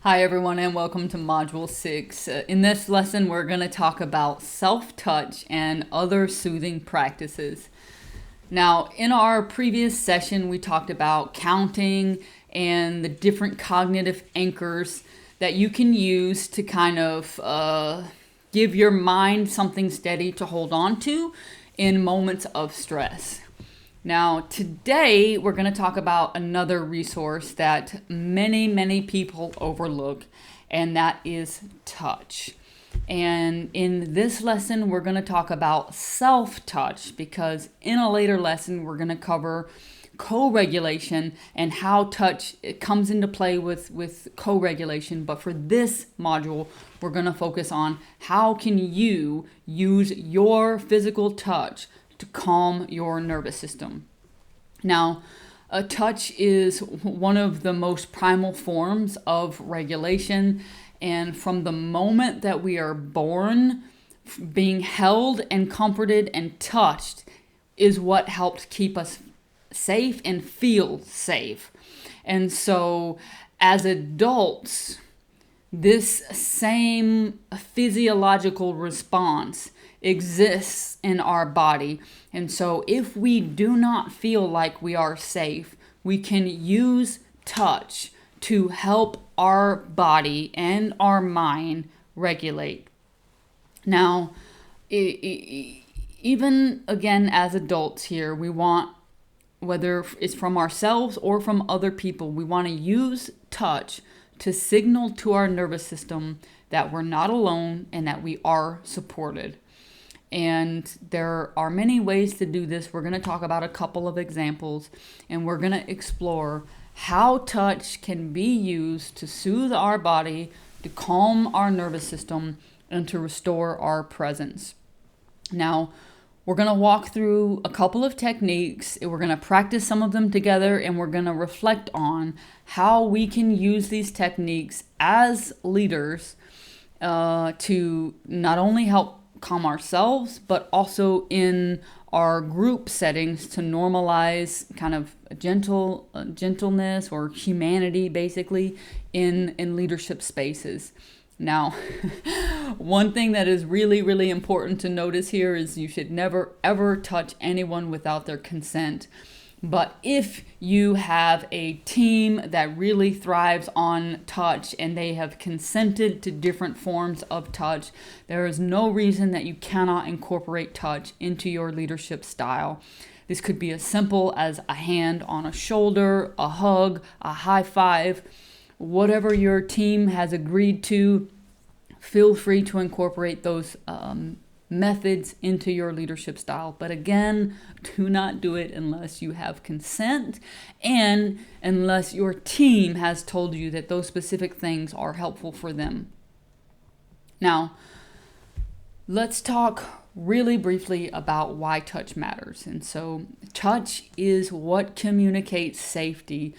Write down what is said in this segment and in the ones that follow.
Hi everyone and welcome to Module 6. In this lesson we're going to talk about self-touch and other soothing practices. Now in our previous session we talked about counting and the different cognitive anchors that you can use to kind of give your mind something steady to hold on to in moments of stress. Now, today we're going to talk about another resource that many people overlook, and that is touch. And in this lesson, we're going to talk about self-touch because in a later lesson, we're going to cover co-regulation and how touch comes into play with co-regulation. But for this module, we're going to focus on how can you use your physical touch to calm your nervous system. Now, a touch is one of the most primal forms of regulation, and from the moment that we are born, being held and comforted and touched is what helps keep us safe and feel safe. And so, as adults, this same physiological response exists in our body. And so if we do not feel like we are safe, we can use touch to help our body and our mind regulate. Now, even again as adults here, we want, whether it's from ourselves or from other people, we want to use touch to signal to our nervous system that we're not alone and that we are supported. And there are many ways to do this. We're going to talk about a couple of examples, and we're going to explore how touch can be used to soothe our body, to calm our nervous system, and to restore our presence. Now, we're going to walk through a couple of techniques. We're going to practice some of them together, and we're going to reflect on how we can use these techniques as leaders to not only help calm ourselves, but also in our group settings to normalize kind of gentleness or humanity, basically, in leadership spaces. Now, one thing that is really important to notice here is you should never ever touch anyone without their consent. But if you have a team that really thrives on touch and they have consented to different forms of touch, there is no reason that you cannot incorporate touch into your leadership style. This could be as simple as a hand on a shoulder, a hug, a high five, whatever your team has agreed to. Feel free to incorporate those methods into your leadership style. But again, do not do it unless you have consent and unless your team has told you that those specific things are helpful for them. Now, let's talk really briefly about why touch matters. And so touch is what communicates safety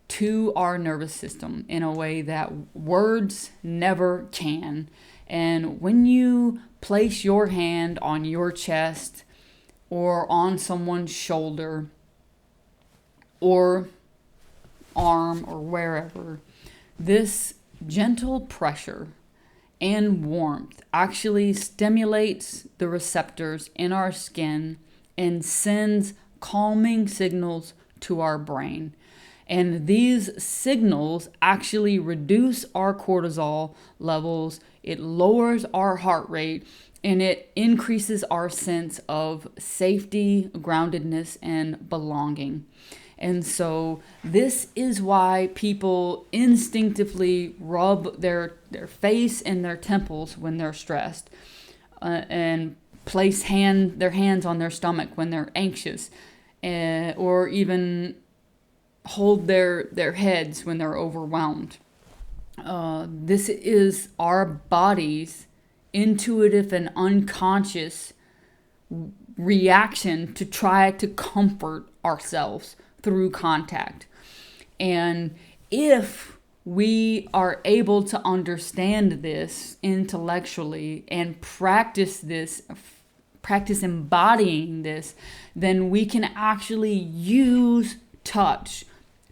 to our nervous system in a way that words never can. And when you place your hand on your chest or on someone's shoulder or arm or wherever, this gentle pressure and warmth actually stimulates the receptors in our skin and sends calming signals to our brain. And these signals actually reduce our cortisol levels, it lowers our heart rate, and it increases our sense of safety, groundedness, and belonging. And so this is why people instinctively rub their face and their temples when they're stressed and place their hands on their stomach when they're anxious, or even hold their heads when they're overwhelmed. This is our body's intuitive and unconscious reaction to try to comfort ourselves through contact. And if we are able to understand this intellectually and practice embodying this, then we can actually use touch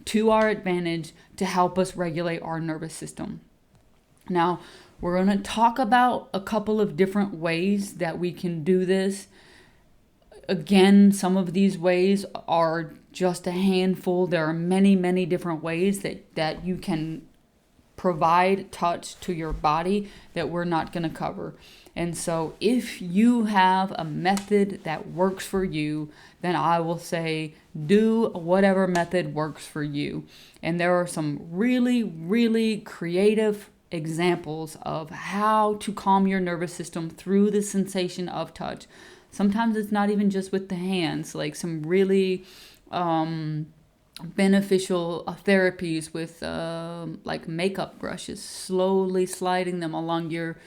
to our advantage to help us regulate our nervous system. Now, we're going to talk about a couple of different ways that we can do this. Again, some of these ways are just a handful. There are many, many different ways that you can provide touch to your body that we're not going to cover. And so if you have a method that works for you, then I will say do whatever method works for you. And there are some really, really creative examples of how to calm your nervous system through the sensation of touch. Sometimes it's not even just with the hands, like some really beneficial therapies with like makeup brushes, slowly sliding them along your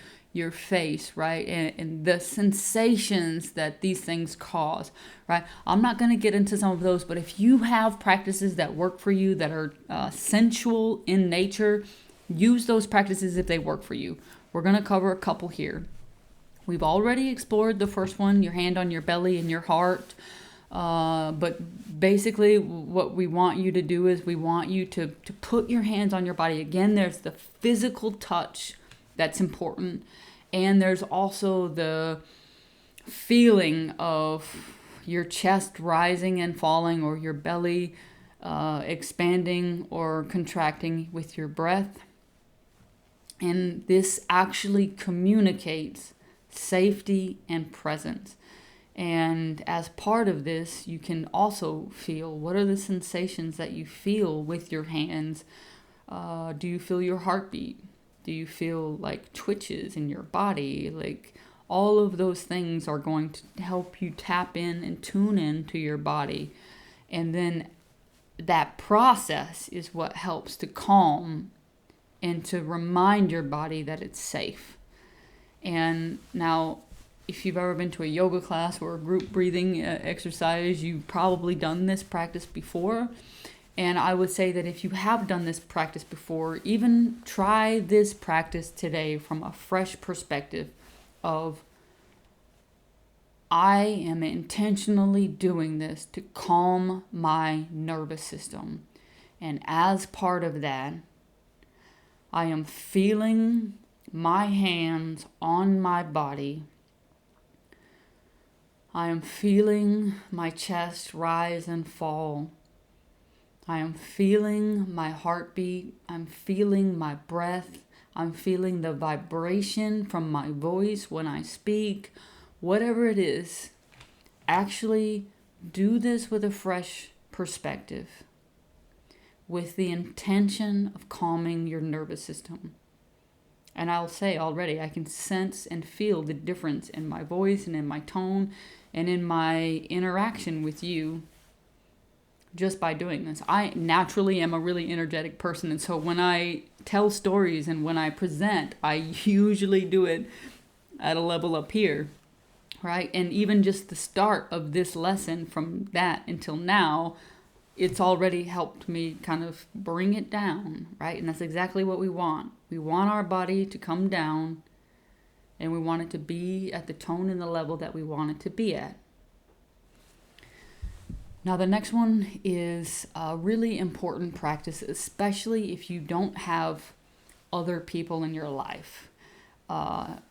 face, right? And the sensations that these things cause, right? I'm not going to get into some of those, but if you have practices that work for you that are sensual in nature, use those practices if they work for you. We're going to cover a couple here. We've already explored the first one, your hand on your belly and your heart. But basically what we want you to do is we want you to put your hands on your body. Again, there's the physical touch that's important. And there's also the feeling of your chest rising and falling, or your belly expanding or contracting with your breath. And this actually communicates safety and presence. And as part of this, you can also feel, what are the sensations that you feel with your hands? Do you feel your heartbeat? Do you feel like twitches in your body? Like, all of those things are going to help you tap in and tune in to your body. And then that process is what helps to calm and to remind your body that it's safe. And now, if you've ever been to a yoga class or a group breathing exercise, you've probably done this practice before. And I would say that if you have done this practice before, even try this practice today from a fresh perspective of, I am intentionally doing this to calm my nervous system. And as part of that, I am feeling my hands on my body. I am feeling my chest rise and fall. I am feeling my heartbeat. I'm feeling my breath. I'm feeling the vibration from my voice when I speak. Whatever it is, actually do this with a fresh perspective, with the intention of calming your nervous system. And I'll say already, I can sense and feel the difference in my voice and in my tone and in my interaction with you just by doing this. I naturally am a really energetic person, and so when I tell stories and when I present, I usually do it at a level up here, right? And even just the start of this lesson, from that until now, it's already helped me kind of bring it down, right? And that's exactly what we want. We want our body to come down, and we want it to be at the tone and the level that we want it to be at. Now, the next one is a really important practice, especially if you don't have other people in your life,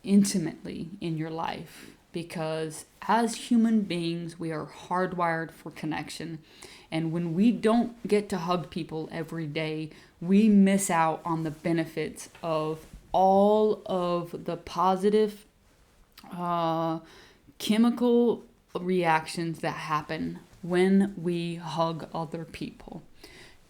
intimately in your life, because as human beings, we are hardwired for connection. And when we don't get to hug people every day, we miss out on the benefits of all of the positive chemical reactions that happen when we hug other people.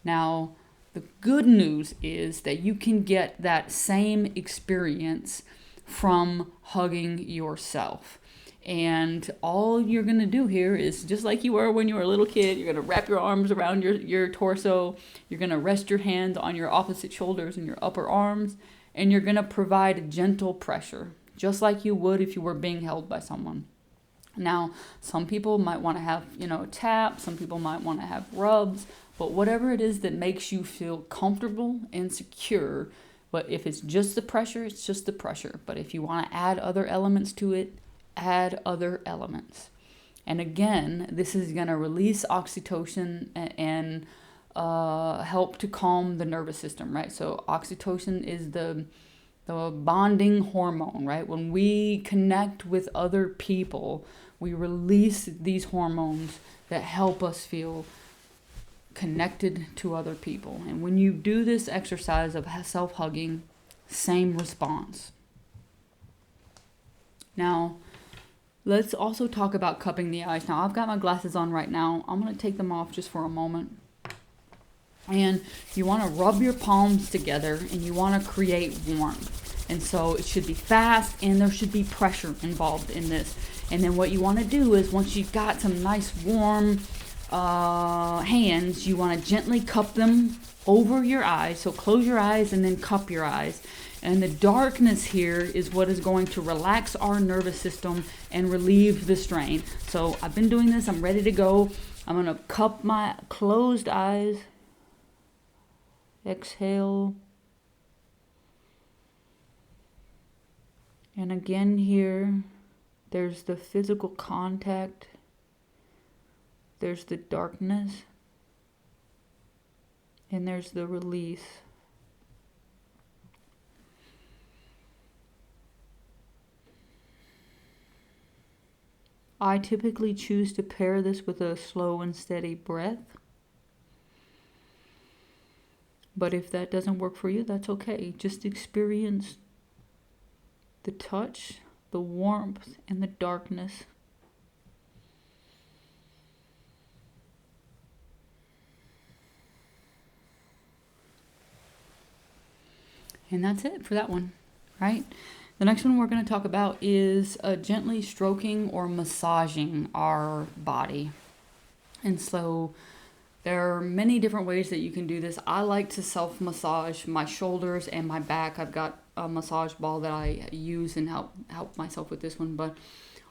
Now, the good news is that you can get that same experience from hugging yourself. And all you're going to do here is, just like you were when you were a little kid, you're going to wrap your arms around your torso, you're going to rest your hands on your opposite shoulders and your upper arms, and you're going to provide gentle pressure, just like you would if you were being held by someone. Now, some people might want to have, a tap, some people might want to have rubs, but whatever it is that makes you feel comfortable and secure. But if it's just the pressure, it's just the pressure. But if you want to add other elements to it, add other elements. And again, this is going to release oxytocin and help to calm the nervous system, right? So oxytocin is the the bonding hormone, right? When we connect with other people, we release these hormones that help us feel connected to other people. And when you do this exercise of self-hugging, same response. Now, let's also talk about cupping the eyes. Now, I've got my glasses on right now. I'm going to take them off just for a moment. And you want to rub your palms together and you want to create warmth. And so it should be fast and there should be pressure involved in this. And then what you want to do is once you've got some nice warm hands, you want to gently cup them over your eyes. So close your eyes and then cup your eyes. And the darkness here is what is going to relax our nervous system and relieve the strain. So I've been doing this. I'm ready to go. I'm going to cup my closed eyes. Exhale. And again here, there's the physical contact. There's the darkness. And there's the release. I typically choose to pair this with a slow and steady breath. But if that doesn't work for you, that's okay. Just experience the touch, the warmth, and the darkness. And that's it for that one, right? The next one we're going to talk about is gently stroking or massaging our body. And so there are many different ways that you can do this. I like to self-massage my shoulders and my back. I've got a massage ball that I use and help myself with this one. But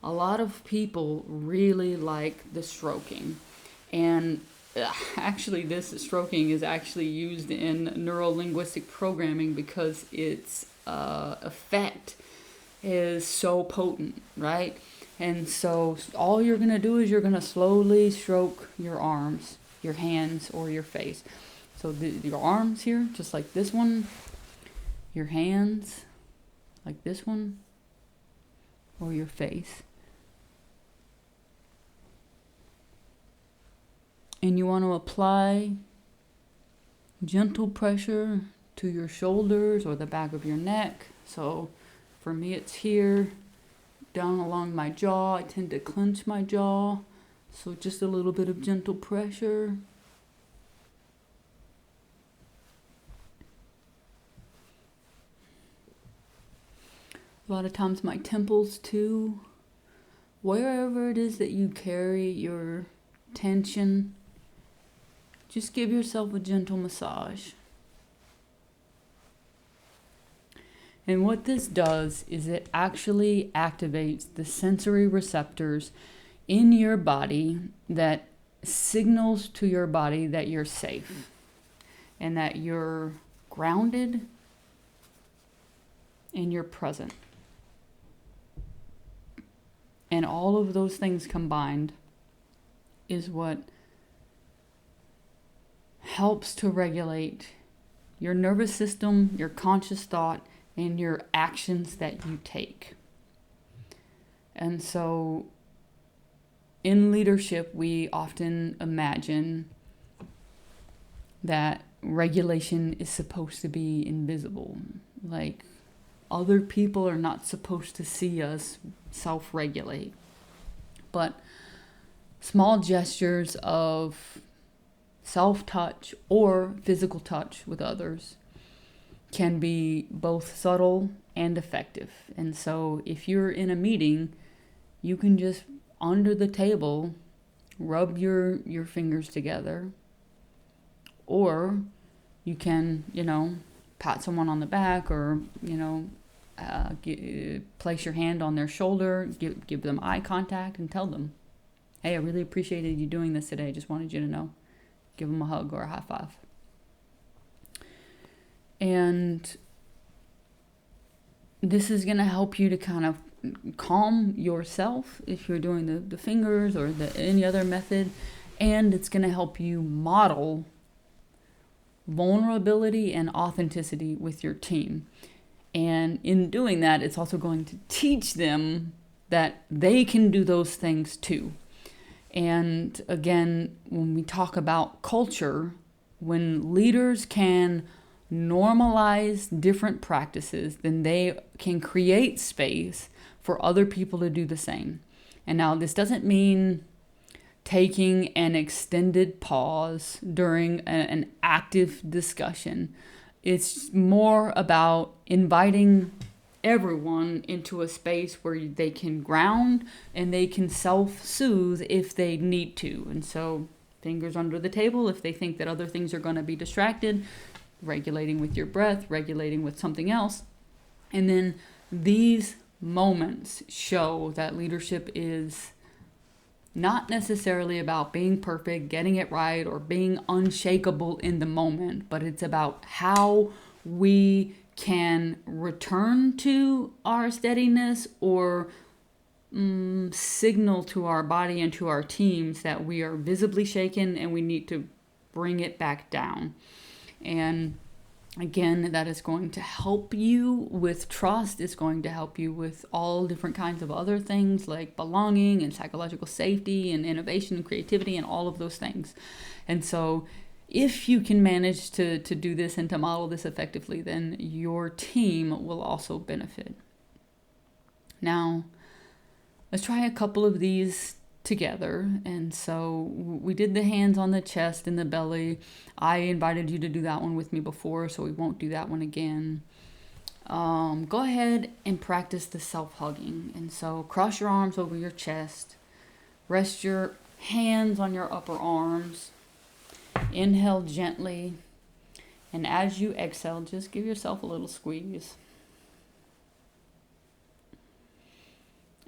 a lot of people really like the stroking. And actually, this stroking is actually used in neuro-linguistic programming because its effect is so potent, right? And so all you're going to do is you're going to slowly stroke your arms, your hands, or your face. So your arms here, just like this one, your hands, like this one, or your face. And you want to apply gentle pressure to your shoulders or the back of your neck. So for me, it's here, down along my jaw. I tend to clench my jaw. So just a little bit of gentle pressure. A lot of times my temples too. Wherever it is that you carry your tension, just give yourself a gentle massage. And what this does is it actually activates the sensory receptors in your body that signals to your body that you're safe and that you're grounded and you're present. And all of those things combined is what helps to regulate your nervous system, your conscious thought, and your actions that you take. And so in leadership, we often imagine that regulation is supposed to be invisible. Like other people are not supposed to see us self-regulate. But small gestures of self-touch or physical touch with others can be both subtle and effective. And so if you're in a meeting, you can just under the table rub your fingers together, or you can, pat someone on the back, or place your hand on their shoulder, give them eye contact and tell them, hey, I really appreciated you doing this today. Just wanted you to know. Give them a hug or a high five. And this is going to help you to kind of calm yourself if you're doing the fingers or any other method. And it's going to help you model vulnerability and authenticity with your team. And in doing that, it's also going to teach them that they can do those things too. And again, when we talk about culture, when leaders can normalize different practices, then they can create space for other people to do the same. And now this doesn't mean taking an extended pause during an active discussion. It's more about inviting everyone into a space where they can ground and they can self-soothe if they need to. And so fingers under the table if they think that other things are going to be distracted, regulating with your breath, regulating with something else. And then these moments show that leadership is not necessarily about being perfect, getting it right, or being unshakable in the moment, but it's about how we can return to our steadiness or signal to our body and to our teams that we are visibly shaken and we need to bring it back down. And again, that is going to help you with trust. It's going to help you with all different kinds of other things like belonging and psychological safety and innovation and creativity and all of those things. And so if you can manage to do this and to model this effectively, then your team will also benefit. Now, let's try a couple of these together. And so we did the hands on the chest and the belly. I invited you to do that one with me before, so we won't do that one again. Go ahead and practice the self-hugging. And so cross your arms over your chest. Rest your hands on your upper arms. Inhale gently. And as you exhale, just give yourself a little squeeze.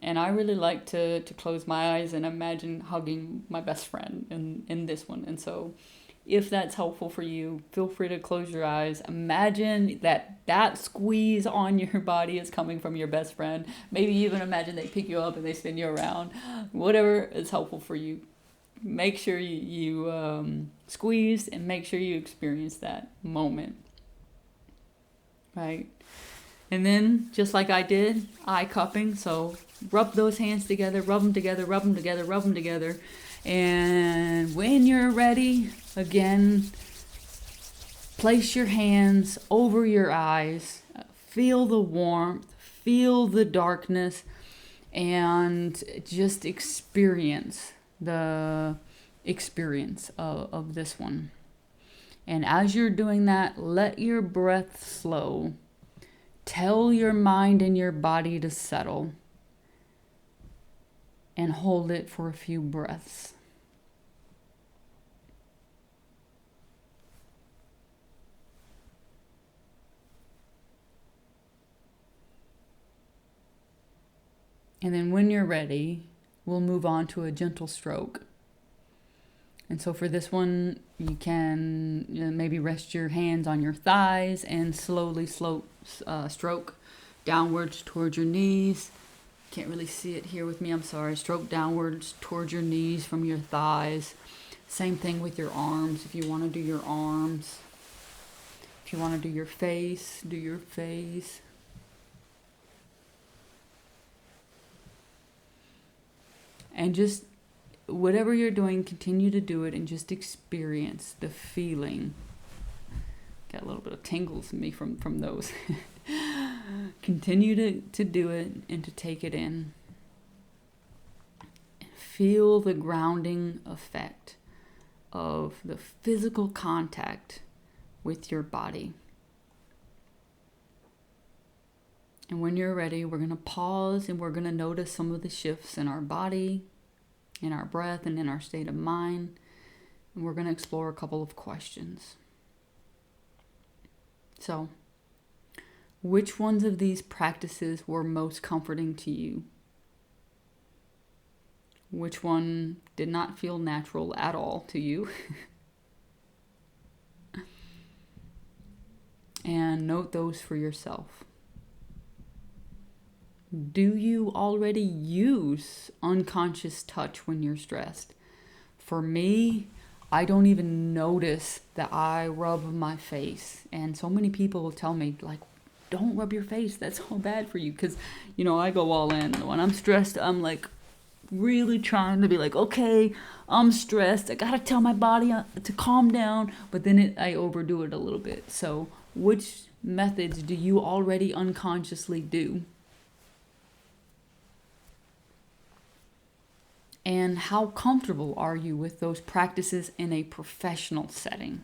And I really like to close my eyes and imagine hugging my best friend in this one. And so if that's helpful for you, feel free to close your eyes. Imagine that squeeze on your body is coming from your best friend. Maybe even imagine they pick you up and they spin you around. Whatever is helpful for you. Make sure you squeeze and make sure you experience that moment. Right? And then, just like I did, eye cupping. So rub those hands together, rub them together, rub them together, rub them together. And when you're ready, again, place your hands over your eyes. Feel the warmth, feel the darkness, and just experience the experience of this one. And as you're doing that, let your breath slow. Tell your mind and your body to settle and hold it for a few breaths. And then when you're ready, we'll move on to a gentle stroke. And so for this one, you can maybe rest your hands on your thighs and slowly stroke downwards towards your knees. Can't really see it here with me, I'm sorry. Stroke downwards towards your knees from your thighs. Same thing with your arms. If you want to do your arms. If you want to do your face, do your face. And just whatever you're doing, continue to do it and just experience the feeling. Got a little bit of tingles in me from those. Continue to do it and to take it in. Feel the grounding effect of the physical contact with your body. And when you're ready, we're going to pause and we're going to notice some of the shifts in our body, in our breath, and in our state of mind. And we're going to explore a couple of questions. So, which ones of these practices were most comforting to you? Which one did not feel natural at all to you? And note those for yourself. Do you already use unconscious touch when you're stressed? For me, I don't even notice that I rub my face. And so many people will tell me, like, don't rub your face. That's so bad for you. Because, I go all in. When I'm stressed, I'm like really trying to be like, okay, I'm stressed. I got to tell my body to calm down. But then I overdo it a little bit. So which methods do you already unconsciously do? And how comfortable are you with those practices in a professional setting?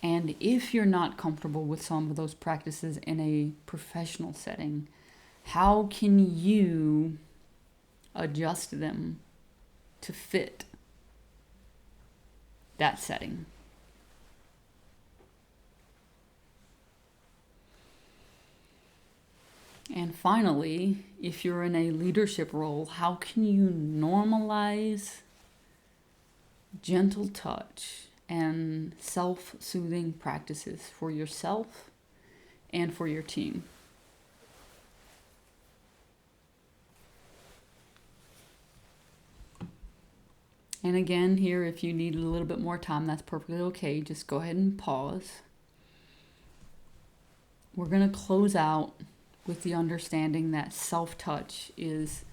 And if you're not comfortable with some of those practices in a professional setting, how can you adjust them to fit that setting? And finally, if you're in a leadership role, how can you normalize gentle touch and self-soothing practices for yourself and for your team? And again, here, if you need a little bit more time, that's perfectly okay. Just go ahead and pause. We're going to close out with the understanding that self-touch is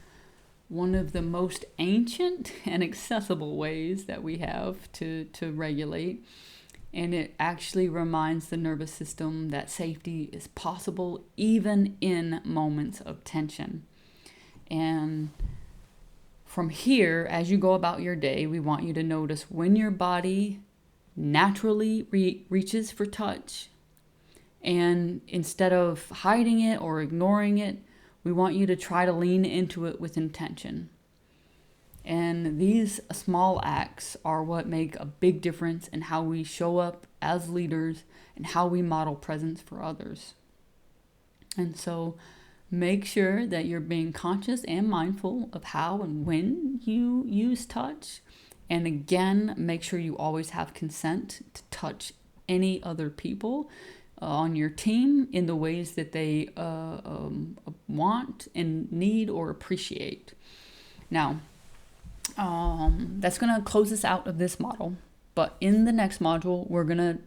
one of the most ancient and accessible ways that we have to regulate. And it actually reminds the nervous system that safety is possible even in moments of tension. And from here, as you go about your day, we want you to notice when your body naturally reaches for touch. And instead of hiding it or ignoring it, we want you to try to lean into it with intention. And these small acts are what make a big difference in how we show up as leaders and how we model presence for others. And so make sure that you're being conscious and mindful of how and when you use touch. And again, make sure you always have consent to touch any other people on your team in the ways that they want and need or appreciate. Now, that's going to close us out of this model. But in the next module, we're going to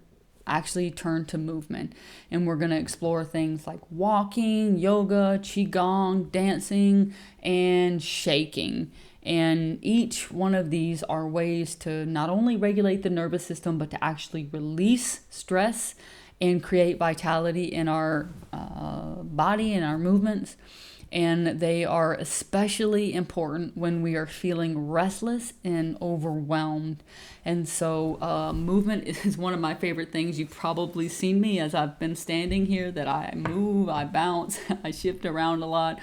actually turn to movement. And we're going to explore things like walking, yoga, qigong, dancing, and shaking. And each one of these are ways to not only regulate the nervous system, but to actually release stress and create vitality in our body and our movements. And they are especially important when we are feeling restless and overwhelmed. And so movement is one of my favorite things. You've probably seen me as I've been standing here, that I move, I bounce, I shift around a lot.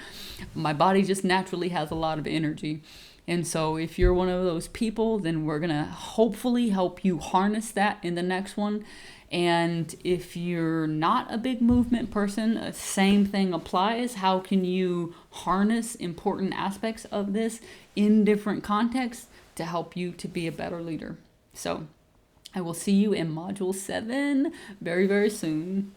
My body just naturally has a lot of energy. And so if you're one of those people, then we're going to hopefully help you harness that in the next one. And if you're not a big movement person, same thing applies. How can you harness important aspects of this in different contexts to help you to be a better leader? So I will see you in Module 7 very, very soon.